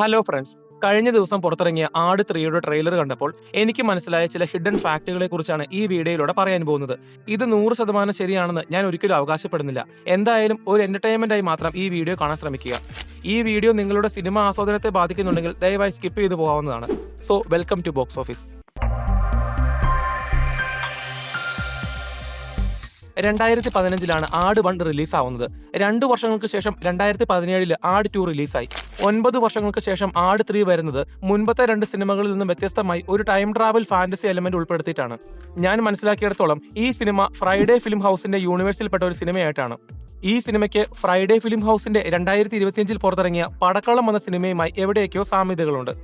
Hello friends. കഴിഞ്ഞ ദിവസം പുറത്തിറങ്ങിയ ആട് 3യുടെ ട്രെയിലർ കണ്ടപ്പോൾ എനിക്ക് മനസ്സിലായ ചില ഹിഡൻ ഫാക്ടുകളെ കുറിച്ചാണ് ഈ വീഡിയോയിലൂടെ പറയാൻ പോകുന്നത്. ഇത് 100% ശരിയാണെന്ന് ഞാൻ ഒരിക്കലും അവകാശപ്പെടുന്നില്ല. എന്തായാലും ഒരു എന്റർടൈൻമെന്റായി മാത്രം ഈ വീഡിയോ കാണാൻ ശ്രമിക്കുക. ഈ വീഡിയോ നിങ്ങളുടെ സിനിമ ആസ്വാദനത്തെ ബാധിക്കുന്നുണ്ടെങ്കിൽ ദയവായി സ്കിപ്പ് ചെയ്തു പോകാവുന്നതാണ്. So welcome to box office. 2015 Aadu 1 റിലീസാവുന്നത്. 2 വർഷങ്ങൾക്ക് ശേഷം 2017 ആട് 2 റിലീസായി. 9 വർഷങ്ങൾക്ക് ശേഷം ആട് 3 വരുന്നത് മുൻപത്തെ 2 സിനിമകളിൽ നിന്നും വ്യത്യസ്തമായി ഒരു ടൈം ട്രാവൽ ഫാന്റസി എലമെന്റ് ഉൾപ്പെടുത്തിയിട്ടാണ്. ഞാൻ മനസ്സിലാക്കിയിടത്തോളം ഈ സിനിമ ഫ്രൈഡേ ഫിലിം ഹൗസിന്റെ യൂണിവേഴ്സിൽപ്പെട്ട ഒരു സിനിമയായിട്ടാണ്. ഈ സിനിമയ്ക്ക് ഫ്രൈഡേ ഫിലിം ഹൗസിന്റെ 2025 പുറത്തിറങ്ങിയ പടക്കളം എന്ന സിനിമയുമായി എവിടെയൊക്കെയോ സാമ്യതകളുണ്ട്.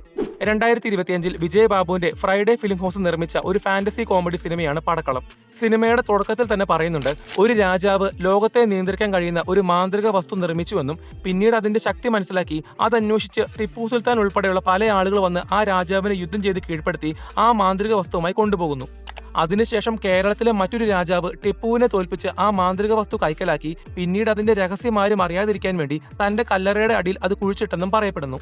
2025 വിജയ് ബാബുവിന്റെ ഫ്രൈഡേ ഫിലിം ഹൗസ് നിർമ്മിച്ച ഒരു ഫാന്റസി കോമഡി സിനിമയാണ് പടക്കളം. സിനിമയുടെ തുടക്കത്തിൽ തന്നെ പറയുന്നുണ്ട്, ഒരു രാജാവ് ലോകത്തെ നിയന്ത്രിക്കാൻ കഴിയുന്ന ഒരു മാന്ത്രിക വസ്തു നിർമ്മിച്ചുവെന്നും പിന്നീട് അതിന്റെ ശക്തി മനസ്സിലാക്കി അതന്വേഷിച്ച് ടിപ്പു സുൽത്താൻ ഉൾപ്പെടെയുള്ള പല ആളുകൾ വന്ന് ആ രാജാവിനെ യുദ്ധം ചെയ്ത് കീഴ്പ്പെടുത്തി ആ മാന്ത്രിക വസ്തുവുമായി കൊണ്ടുപോകുന്നു. അതിനുശേഷം കേരളത്തിലെ മറ്റൊരു രാജാവ് ടിപ്പുവിനെ തോൽപ്പിച്ച് ആ മാന്ത്രിക വസ്തു കൈക്കലാക്കി പിന്നീട് അതിന്റെ രഹസ്യമാരും അറിയാതിരിക്കാൻ വേണ്ടി തന്റെ കല്ലറയുടെ അടിയിൽ അത് കുഴിച്ചിട്ടെന്നും പറയപ്പെടുന്നു.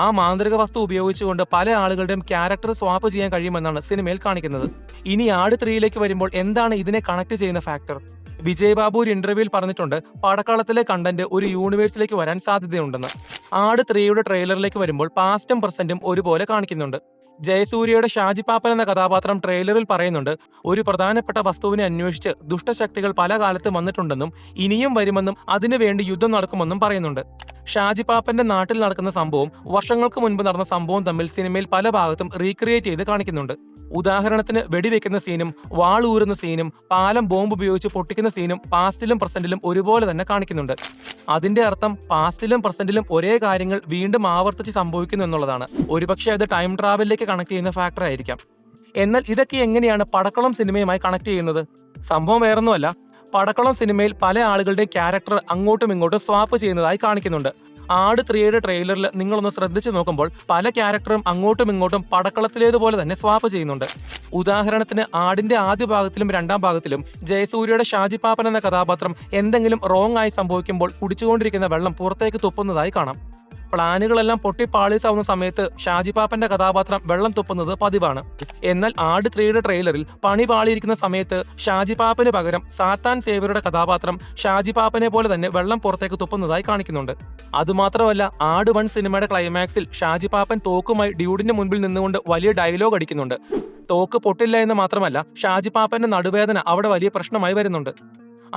ആ മാന്ത്രിക വസ്തു ഉപയോഗിച്ചുകൊണ്ട് പല ആളുകളുടെയും ക്യാരക്ടർ സ്വാപ്പ് ചെയ്യാൻ കഴിയുമെന്നാണ് സിനിമയിൽ കാണിക്കുന്നത്. ഇനി ആട് 3യിലേക്ക് വരുമ്പോൾ എന്താണ് ഇതിനെ കണക്ട് ചെയ്യുന്ന ഫാക്ടർ? വിജയ് ബാബു ഒരു ഇന്റർവ്യൂവിൽ പറഞ്ഞിട്ടുണ്ട്, പടക്കളത്തിലെ കണ്ടന്റ് ഒരു യൂണിവേഴ്സിലേക്ക് വരാൻ സാധ്യതയുണ്ടെന്ന്. ആട് 3യുടെ ട്രെയിലറിലേക്ക് വരുമ്പോൾ പാസ്റ്റും പ്രസന്റും ഒരുപോലെ കാണിക്കുന്നുണ്ട്. ജയസൂര്യയുടെ ഷാജി പാപ്പൻ എന്ന കഥാപാത്രം ട്രെയിലറിൽ പറയുന്നുണ്ട്, ഒരു പ്രധാനപ്പെട്ട വസ്തുവിനെ അന്വേഷിച്ച് ദുഷ്ടശക്തികൾ പല കാലത്തും വന്നിട്ടുണ്ടെന്നും ഇനിയും വരുമെന്നും അതിനുവേണ്ടി യുദ്ധം നടക്കുമെന്നും പറയുന്നുണ്ട്. ഷാജി പാപ്പന്റെ നാട്ടിൽ നടക്കുന്ന സംഭവം വർഷങ്ങൾക്ക് മുൻപ് നടന്ന സംഭവം തമ്മിൽ സിനിമയിൽ പല ഭാഗത്തും റീക്രിയേറ്റ് ചെയ്ത് കാണിക്കുന്നുണ്ട്. ഉദാഹരണത്തിന് വെടിവെക്കുന്ന സീനും വാളൂരുന്ന സീനും പാലം ബോംബ് ഉപയോഗിച്ച് പൊട്ടിക്കുന്ന സീനും പാസ്റ്റിലും പ്രസന്റിലും ഒരുപോലെ തന്നെ കാണിക്കുന്നുണ്ട്. അതിന്റെ അർത്ഥം പാസ്റ്റിലും പ്രസന്റിലും ഒരേ കാര്യങ്ങൾ വീണ്ടും ആവർത്തിച്ച് സംഭവിക്കുന്നു എന്നുള്ളതാണ്. ഒരുപക്ഷെ അത് ടൈം ട്രാവലിലേക്ക് കണക്ട് ചെയ്യുന്ന ഫാക്ടർ ആയിരിക്കാം. എന്നാൽ ഇതൊക്കെ എങ്ങനെയാണ് പടക്കളം സിനിമയുമായി കണക്ട് ചെയ്യുന്നത്? സംഭവം വേറൊന്നുമല്ല, പടക്കളം സിനിമയിൽ പല ആളുകളുടെയും ക്യാരക്ടർ അങ്ങോട്ടും ഇങ്ങോട്ടും സ്വാപ്പ് ചെയ്യുന്നതായി കാണിക്കുന്നുണ്ട്. ആട് 3യുടെ ട്രെയിലറിൽ നിങ്ങളൊന്ന് ശ്രദ്ധിച്ചു നോക്കുമ്പോൾ പല ക്യാരക്ടറും അങ്ങോട്ടും ഇങ്ങോട്ടും പടക്കളത്തിലേതുപോലെ തന്നെ സ്വാപ്പ് ചെയ്യുന്നുണ്ട്. ഉദാഹരണത്തിന് ആടിന്റെ ആദ്യ ഭാഗത്തിലും 2ാം ഭാഗത്തിലും ജയസൂര്യയുടെ ഷാജി പാപ്പൻ എന്ന കഥാപാത്രം എന്തെങ്കിലും റോങ് ആയി സംഭവിക്കുമ്പോൾ കുടിച്ചുകൊണ്ടിരിക്കുന്ന വെള്ളം പുറത്തേക്ക് തുപ്പുന്നതായി കാണാം. പ്ലാനുകളെല്ലാം പൊട്ടിപ്പാളീസാവുന്ന സമയത്ത് ഷാജി പാപ്പന്റെ കഥാപാത്രം വെള്ളം തുപ്പുന്നത് പതിവാണ്. എന്നാൽ ആട് 3യുടെ ട്രെയിലറിൽ പണി പാളിയിരിക്കുന്ന സമയത്ത് ഷാജി പാപ്പന് പകരം സാത്താൻ സേവ്യറുടെ കഥാപാത്രം ഷാജി പാപ്പനെ പോലെ തന്നെ വെള്ളം പുറത്തേക്ക് തുപ്പുന്നതായി കാണിക്കുന്നുണ്ട്. അതുമാത്രമല്ല, ആട് 1 സിനിമയുടെ ക്ലൈമാക്സിൽ ഷാജി പാപ്പൻ തോക്കുമായി ഡ്യൂഡിന്റെ മുൻപിൽ നിന്നുകൊണ്ട് വലിയ ഡയലോഗ് അടിക്കുന്നുണ്ട്. തോക്ക് പൊട്ടില്ല എന്ന് മാത്രമല്ല, ഷാജി പാപ്പന്റെ നടുവേദന അവിടെ വലിയ പ്രശ്നമായി വരുന്നുണ്ട്.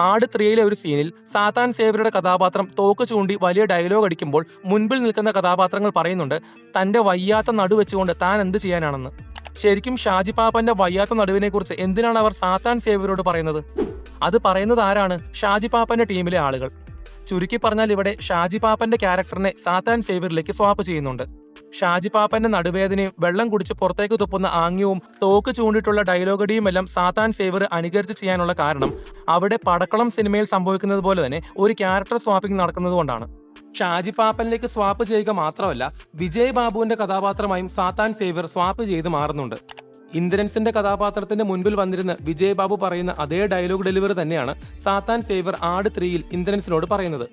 ആട് 3യിലെ ഒരു സീനിൽ സാത്താൻ സേവ്യറുടെ കഥാപാത്രം തോക്ക് ചൂണ്ടി വലിയ ഡയലോഗ് അടിക്കുമ്പോൾ മുൻപിൽ നിൽക്കുന്ന കഥാപാത്രങ്ങൾ പറയുന്നുണ്ട്, തന്റെ വയ്യാത്ത നടു വെച്ചുകൊണ്ട് താൻ എന്ത് ചെയ്യാനാണെന്ന്. ശരിക്കും ഷാജി പാപ്പന്റെ വയ്യാത്ത നടുവിനെ കുറിച്ച് എന്തിനാണ് അവർ സാത്താൻ സേവ്യരോട് പറയുന്നത്? അത് പറയുന്നത് ആരാണ്? ഷാജി പാപ്പന്റെ ടീമിലെ ആളുകൾ. ചുരുക്കി പറഞ്ഞാൽ ഇവിടെ ഷാജി പാപ്പന്റെ ക്യാരക്ടറിനെ സാത്താൻ സേവ്യറിലേക്ക് സ്വാപ്പ് ചെയ്യുന്നുണ്ട്. ഷാജി പാപ്പന്റെ നടുവേദനയും വെള്ളം കുടിച്ച് പുറത്തേക്ക് തുപ്പുന്ന ആംഗ്യവും തോക്ക് ചൂണ്ടിട്ടുള്ള ഡയലോഗടിയും എല്ലാം സാത്താൻ സേവ്യർ അനുകരിച്ച് ചെയ്യാനുള്ള കാരണം അവിടെ പടക്കളം സിനിമയിൽ സംഭവിക്കുന്നത് പോലെ തന്നെ ഒരു ക്യാരക്ടർ സ്വാപ്പിംഗ് നടക്കുന്നതുകൊണ്ടാണ്. ഷാജി പാപ്പനിലേക്ക് സ്വാപ്പ് ചെയ്യുക മാത്രമല്ല, വിജയ് ബാബുവിന്റെ കഥാപാത്രമായും സാത്താൻ സേവ്യർ സ്വാപ്പ് ചെയ്ത് മാറുന്നുണ്ട്. ഇന്ദ്രൻസിന്റെ കഥാപാത്രത്തിന്റെ മുൻപിൽ വന്നിരുന്ന് വിജയ് ബാബു പറയുന്ന അതേ ഡയലോഗ് ഡെലിവറി തന്നെയാണ് സാത്താൻ സേവ്യർ ആട് 3യിൽ ഇന്ദ്രൻസിനോട് പറയുന്നത്.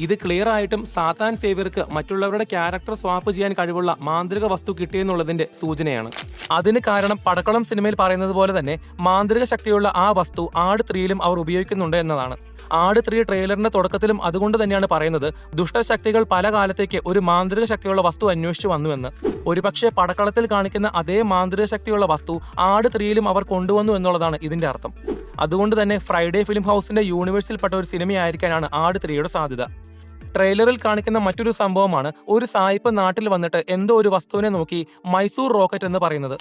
ഇത് ക്ലിയർ ആയിട്ടും സാത്താൻ സേവ്യർക്ക് മറ്റുള്ളവരുടെ ക്യാരക്ടർ സ്വാപ്പ് ചെയ്യാൻ കഴിവുള്ള മാന്ത്രിക വസ്തു കിട്ടിയെന്നുള്ളതിന്റെ സൂചനയാണ്. അതിന് കാരണം പടക്കളം സിനിമയിൽ പറയുന്നത് പോലെ തന്നെ മാന്ത്രിക ശക്തിയുള്ള ആ വസ്തു ആട് 3യിലും അവർ ഉപയോഗിക്കുന്നുണ്ട് എന്നതാണ്. ആട് 3 ട്രെയിലറിന്റെ തുടക്കത്തിലും അതുകൊണ്ട് തന്നെയാണ് പറയുന്നത്, ദുഷ്ടശക്തികൾ പല കാലത്തേക്ക് ഒരു മാന്ത്രിക ശക്തിയുള്ള വസ്തു അന്വേഷിച്ചു വന്നുവെന്ന്. ഒരുപക്ഷെ പടക്കളത്തിൽ കാണിക്കുന്ന അതേ മാന്ത്രിക ശക്തിയുള്ള വസ്തു ആട് 3യിലും അവർ കൊണ്ടുവന്നു എന്നുള്ളതാണ് ഇതിന്റെ അർത്ഥം. അതുകൊണ്ട് തന്നെ ഫ്രൈഡേ ഫിലിം ഹൗസിന്റെ യൂണിവേഴ്സിൽപ്പെട്ട ഒരു സിനിമയായിരിക്കാനാണ് ആട് 3യുടെ സാധ്യത. ട്രെയിലറിൽ കാണിക്കുന്ന മറ്റൊരു സംഭവമാണ് ഒരു സായിപ്പ് നാട്ടിൽ വന്നിട്ട് എന്തോ ഒരു വസ്തുവിനെ നോക്കി മൈസൂർ റോക്കറ്റ് എന്ന് പറയുന്നത്.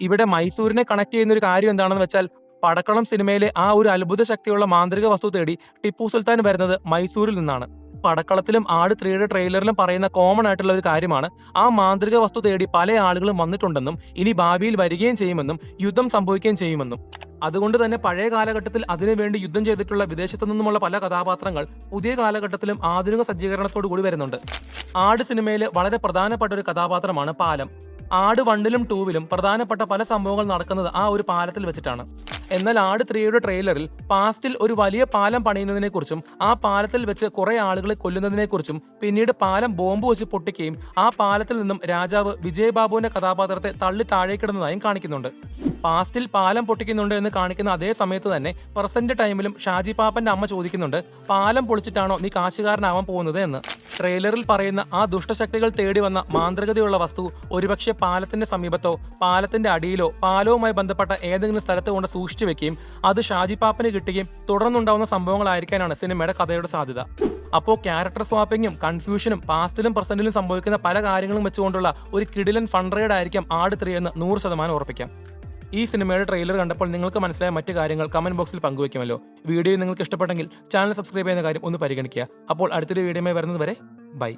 ഇവിടെ മൈസൂരിനെ കണക്ട് ചെയ്യുന്ന ഒരു കാര്യം എന്താണെന്ന് വെച്ചാൽ, പടക്കളം സിനിമയിലെ ആ ഒരു അത്ഭുത ശക്തിയുള്ള മാന്ത്രിക വസ്തു തേടി ടിപ്പു സുൽത്താൻ വരുന്നത് മൈസൂരിൽ നിന്നാണ്. പടക്കളത്തിലും ആട് 3യുടെ ട്രെയിലറിലും പറയുന്ന കോമൺ ആയിട്ടുള്ള ഒരു കാര്യമാണ്, ആ മാന്ത്രിക വസ്തു തേടി പല ആളുകളും വന്നിട്ടുണ്ടെന്നും ഇനി ഭാവിയിൽ വരികയും ചെയ്യുമെന്നും യുദ്ധം സംഭവിക്കുകയും ചെയ്യുമെന്നും. അതുകൊണ്ട് തന്നെ പഴയ കാലഘട്ടത്തിൽ അതിനുവേണ്ടി യുദ്ധം ചെയ്തിട്ടുള്ള വിദേശത്തു നിന്നുമുള്ള പല കഥാപാത്രങ്ങൾ പുതിയ കാലഘട്ടത്തിലും ആധുനിക സജ്ജീകരണത്തോടു കൂടി വരുന്നുണ്ട്. ആട് സിനിമയിലെ വളരെ പ്രധാനപ്പെട്ട ഒരു കഥാപാത്രമാണ് പാലം. ആട് 1ലും 2വിലും പ്രധാനപ്പെട്ട പല സംഭവങ്ങൾ നടക്കുന്നത് ആ ഒരു പാലത്തിൽ വെച്ചിട്ടാണ്. എന്നാൽ ആട് 3യുടെ ട്രെയിലറിൽ പാസ്റ്റിൽ ഒരു വലിയ പാലം പണിയുന്നതിനെക്കുറിച്ചും ആ പാലത്തിൽ വെച്ച് കുറെ ആളുകളെ കൊല്ലുന്നതിനെക്കുറിച്ചും പിന്നീട് പാലം ബോംബ് വെച്ച് പൊട്ടിക്കുകയും ആ പാലത്തിൽ നിന്നും രാജാവ് വിജയബാബുവിന്റെ കഥാപാത്രത്തെ തള്ളി താഴേക്കിടുന്നതായും കാണിക്കുന്നുണ്ട്. പാസ്റ്റിൽ പാലം പൊട്ടിക്കുന്നുണ്ട് എന്ന് കാണിക്കുന്ന അതേ സമയത്ത് തന്നെ പ്രസന്റ് ടൈമിലും ഷാജി പാപ്പന്റെ അമ്മ ചോദിക്കുന്നുണ്ട്, പാലം പൊളിച്ചിട്ടാണോ നീ കാശുകാരനാവാൻ പോകുന്നത് എന്ന്. ട്രെയിലറിൽ പറയുന്ന ആ ദുഷ്ടശക്തികൾ തേടി വന്ന മാന്ത്രികതയുള്ള വസ്തു ഒരുപക്ഷെ പാലത്തിന്റെ സമീപത്തോ പാലത്തിന്റെ അടിയിലോ പാലവുമായി ബന്ധപ്പെട്ട ഏതെങ്കിലും സ്ഥലത്ത് കൊണ്ട് സൂക്ഷിച്ചു വെക്കുകയും അത് ഷാജി പാപ്പന് കിട്ടുകയും തുടർന്നുണ്ടാവുന്ന സംഭവങ്ങളായിരിക്കാനാണ് സിനിമയുടെ കഥയുടെ സാധ്യത. അപ്പോൾ ക്യാരക്ടർ സ്വാപ്പിങ്ങും കൺഫ്യൂഷനും പാസ്റ്റിലും പ്രസന്റിലും സംഭവിക്കുന്ന പല കാര്യങ്ങളും വെച്ചുകൊണ്ടുള്ള ഒരു കിടിലൻ ഫൺ റൈഡ് ആയിരിക്കാം ആട് 3 എന്ന് 100% ഉറപ്പിക്കാം. ഈ സിനിമയുടെ ട്രെയിലർ കണ്ടപ്പോൾ നിങ്ങൾക്ക് മനസ്സിലായ മറ്റു കാര്യങ്ങൾ കമന്റ് ബോക്സിൽ പങ്കുവയ്ക്കുമല്ലോ. വീഡിയോ നിങ്ങൾക്ക് ഇഷ്ടപ്പെട്ടെങ്കിൽ ചാനൽ സബ്സ്ക്രൈബ് ചെയ്യുന്ന കാര്യം ഒന്ന് പരിഗണിക്കുക. അപ്പോൾ അടുത്തൊരു വീഡിയോയുമായി വരുന്നത് വരെ ബൈ.